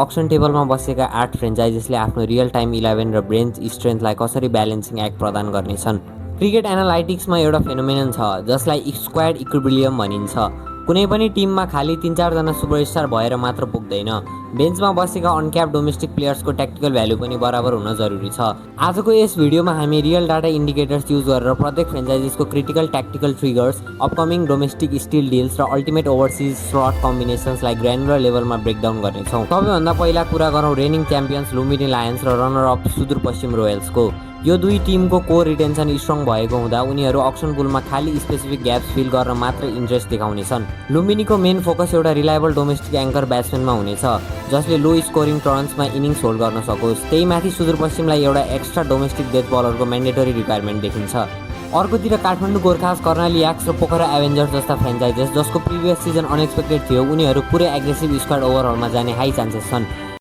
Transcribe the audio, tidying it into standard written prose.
Auction टेबलमा बसेका 8 फ्रेन्चाइजिसले आफ्नो रियल टाइम 11 र बेन्च स्ट्रेन्थलाई कसरी ब्यालेन्सिङ एक्ट प्रदान गर्नेछन्। क्रिकेट एनालाइटिक्समा एउटा फेनोमेनन छ जसलाई स्क्वाड इक्विलिब्रियम भनिन्छ। कुनै पनि टिममा खालि 3-4 जना सुपरस्टार भएर मात्र पुग्दैन। बेन्चमा बसेका अनक्याप डोमेस्टिक प्लेयर्सको ट्याक्टिकल भ्यालु पनि बराबर हुन जरुरी छ। आजको यस भिडियोमा हामी रियल डाटा इन्डिकेटर्स युज गरेर प्रत्येक फ्रेन्चाइजिसको critical tactical triggers, upcoming domestic steal deals र अल्टिमेट ओभरसिज स्लट कम्बिनेसन्सलाई ग्रानुलर लेभलमा ब्रेकडाउन गर्नेछौँ। सबैभन्दा पहिला कुरा गरौँ रेनिङ च्याम्पियन्स लुम्बिनी लायन्स र रनर अप सुदूरपश्चिम रोयल्सको। यो दुई टिमको कोर रिटेन्सन स्ट्रङ भएको हुँदा उनीहरू अक्सन पुलमा खाली स्पेसिफिक ग्याप्स फिल गर्न मात्र इन्ट्रेस्ट देखाउनेछन्। लुम्बिनीको मेन फोकस एउटा रिलायबल डोमेस्टिक एङ्कर ब्याट्सम्यानमा हुनेछ जसले लो स्कोरिङ टर्न्समा इनिङ्स होल्ड गर्न सकोस्। त्यही माथि सुदूरपश्चिमलाई एउटा एक्स्ट्रा डोमेस्टिक डेथ बलरको म्यान्डेटरी रिक्वायरमेन्ट देखिन्छ। अर्कोतिर काठमाडौँ गोर्खास, कर्णाली याक्स र पोखरा एभेन्जर्स जस्ता फ्रेन्चाइजेस जसको प्रिभियस सिजन अनएक्सपेक्टेड थियो, उनीहरू पुरै एग्रेसिभ स्क्वाड ओभरअलमा जाने हाई चान्सेस छन्।